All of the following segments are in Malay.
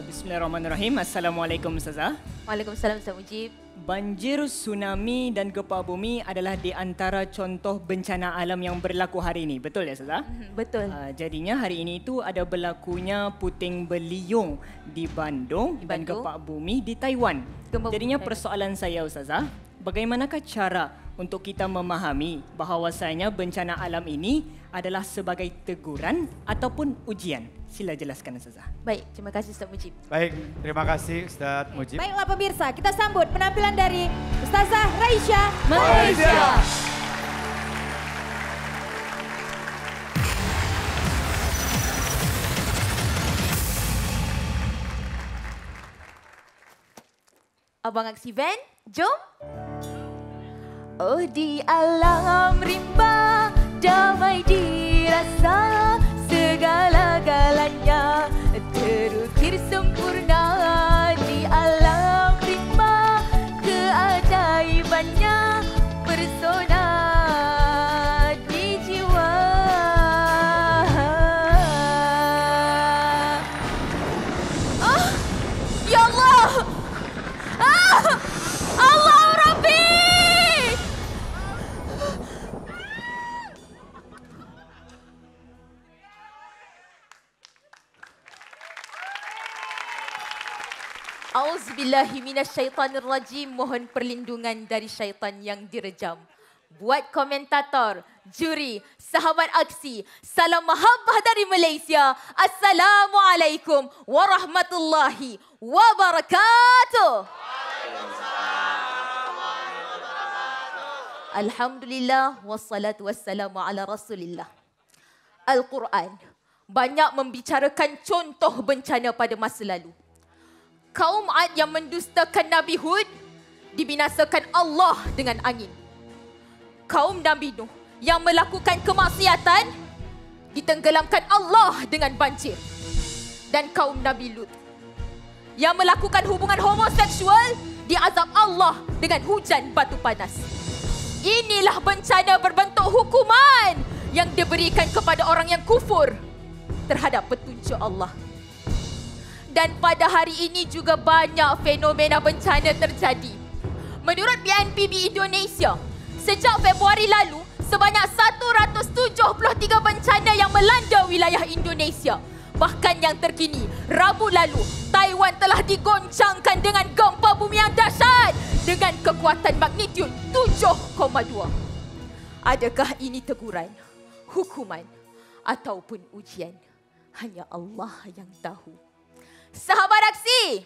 Bismillahirrahmanirrahim. Assalamualaikum Ustazah. Waalaikumsalam Ustaz Mujib. Banjir, tsunami dan gempa bumi adalah di antara contoh bencana alam yang berlaku hari ini. Betul ya Ustazah? Betul. Jadinya hari ini itu ada berlakunya puting beliung di Bandung dan gempa bumi di Taiwan. Jadinya persoalan saya Ustazah, bagaimanakah cara untuk kita memahami bahawasanya bencana alam ini adalah sebagai teguran ataupun ujian? Sila jelaskan Ustazah. Baik, terima kasih Ustaz Mujib. Baik, terima kasih Ustaz Mujib. Baiklah pemirsa, kita sambut penampilan dari Ustazah Raisya Malaysia. Abang Aksi Van, jom. Oh di alam rimba, damai dirasa, segala-galanya terukir sempurna. Di alam rimba, keajaibannya bersona di jiwa. Ah, ya Allah! Ah, Allah Rabbi! Auzubillahi minasyaitanirrajim. Mohon perlindungan dari syaitan yang direjam. Buat komentator, juri, sahabat aksi, salam mahabbah dari Malaysia. Assalamualaikum warahmatullahi wabarakatuh. Alhamdulillah wassalatu wassalamu ala Rasulillah. Al-Quran banyak membicarakan contoh bencana pada masa lalu. Kaum Ad yang mendustakan Nabi Hud dibinasakan Allah dengan angin. Kaum Nabi Nuh yang melakukan kemaksiatan ditenggelamkan Allah dengan banjir. Dan kaum Nabi Lut yang melakukan hubungan homoseksual diazab Allah dengan hujan batu panas. Inilah bencana berbentuk hukuman yang diberikan kepada orang yang kufur terhadap petunjuk Allah. Dan pada hari ini juga banyak fenomena bencana terjadi. Menurut BNPB Indonesia, sejak Februari lalu, sebanyak 173 bencana yang melanda wilayah Indonesia. Bahkan yang terkini, Rabu lalu, Taiwan telah digoncangkan dengan gempa bumi yang dahsyat dengan kekuatan magnitud 7,2. Adakah ini teguran, hukuman ataupun ujian? Hanya Allah yang tahu. Sahabat aksi.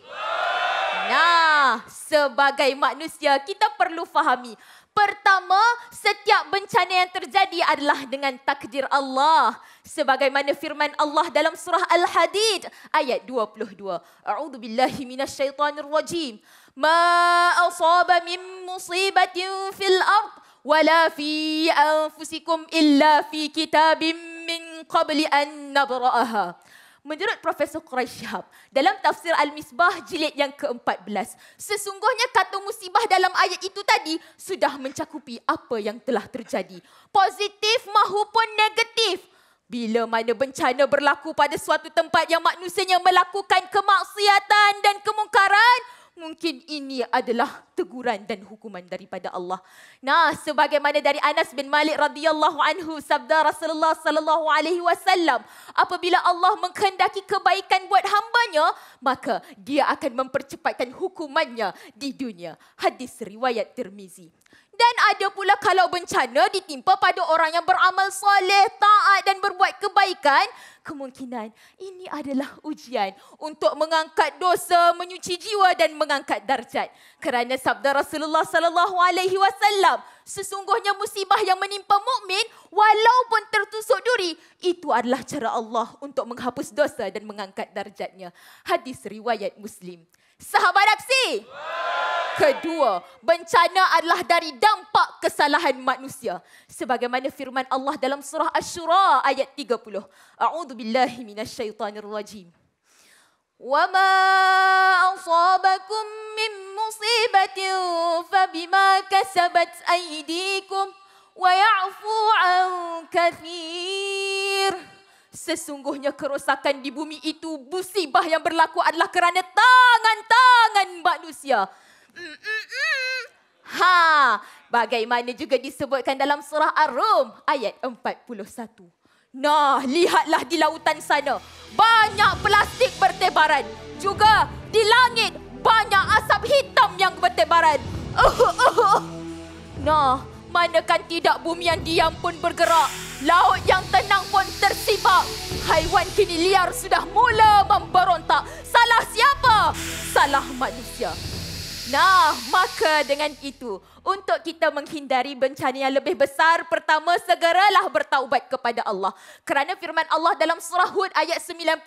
Nah, sebagai manusia kita perlu fahami. Pertama, setiap bencana yang terjadi adalah dengan takdir Allah. Sebagaimana firman Allah dalam surah Al-Hadid ayat 22. A'udzu billahi minasyaitonir rajim. Ma asaba min musibatin fil ard wala fi anfusikum illa fi kitabim min qabli an nabra'aha. Menurut Profesor Quraish Shihab, dalam tafsir Al-Misbah jilid yang ke-14, sesungguhnya kata musibah dalam ayat itu tadi sudah mencakupi apa yang telah terjadi, positif maupun negatif. Bila mana bencana berlaku pada suatu tempat yang manusianya melakukan kemaksiatan dan kemungkaran, mungkin ini adalah teguran dan hukuman daripada Allah. Nah, sebagaimana dari Anas bin Malik radhiyallahu anhu, sabda Rasulullah sallallahu alaihi wasallam, apabila Allah menghendaki kebaikan buat hambanya, maka dia akan mempercepatkan hukumannya di dunia. Hadis riwayat Tirmizi. Dan ada pula kalau bencana ditimpa pada orang yang beramal soleh, taat dan berbuat kebaikan, kemungkinan ini adalah ujian untuk mengangkat dosa, menyuci jiwa dan mengangkat darjat. Kerana sabda Rasulullah sallallahu alaihi wasallam, sesungguhnya musibah yang menimpa mukmin walaupun tertusuk duri, itu adalah cara Allah untuk menghapus dosa dan mengangkat darjatnya. Hadis riwayat Muslim. Sahabat aksi. Kedua, bencana adalah dari dampak kesalahan manusia. Sebagaimana firman Allah dalam surah Asy-Syura ayat 30. A'udzu billahi minasyaitonir rajim. Wa ma asabakum min musibatin fabima kasabat aydikum wa ya'fu 'an katsir. Sesungguhnya kerosakan di bumi itu, musibah yang berlaku adalah kerana tangan-tangan manusia. Bagaimana juga disebutkan dalam surah Ar-Rum ayat 41. Nah, lihatlah di lautan sana. Banyak plastik bertebaran. Juga di langit banyak asap hitam yang bertebaran. Nah, manakan tidak bumi yang diam pun bergerak. Laut yang tenang pun tersibak. Haiwan kini liar sudah mula memberontak. Salah siapa? Salah manusia. Nah, maka dengan itu, untuk kita menghindari bencana yang lebih besar, pertama, segeralah bertaubat kepada Allah. Kerana firman Allah dalam surah Hud ayat 90,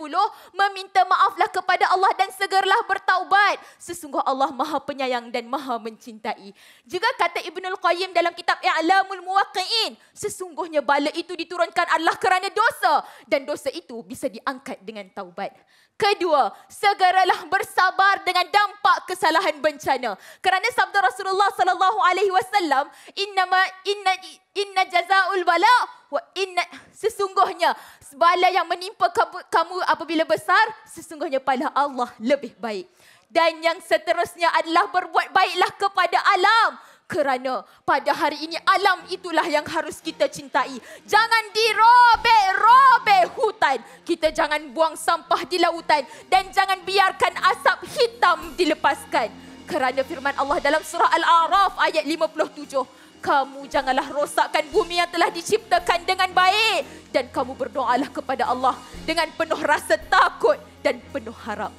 meminta maaflah kepada Allah dan segeralah bertaubat. Sesungguh Allah Maha Penyayang dan Maha Mencintai. Juga kata Ibnul Qayyim dalam kitab I'lamul Muwaqqi'in, sesungguhnya bala itu diturunkan adalah kerana dosa. Dan dosa itu bisa diangkat dengan taubat. Kedua, segeralah bersabar dengan dampak kesalahan bencana. Kerana sabda Rasulullah sallallahu alaihi wasallam, inna jazaa'ul bala wa inna, sesungguhnya bala yang menimpa kamu apabila besar, sesungguhnya pahala Allah lebih baik. Dan yang seterusnya adalah berbuat baiklah kepada alam. Kerana pada hari ini alam itulah yang harus kita cintai. Jangan dirobek-robek hutan. Kita jangan buang sampah di lautan. Dan jangan biarkan asap hitam dilepaskan. Kerana firman Allah dalam surah Al-A'raf ayat 57. Kamu janganlah rosakkan bumi yang telah diciptakan dengan baik. Dan kamu berdoalah kepada Allah dengan penuh rasa takut dan penuh harap.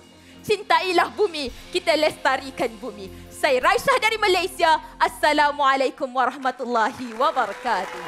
Cintailah bumi, kita lestarikan bumi. Saya Raisyah dari Malaysia. Assalamualaikum warahmatullahi wabarakatuh.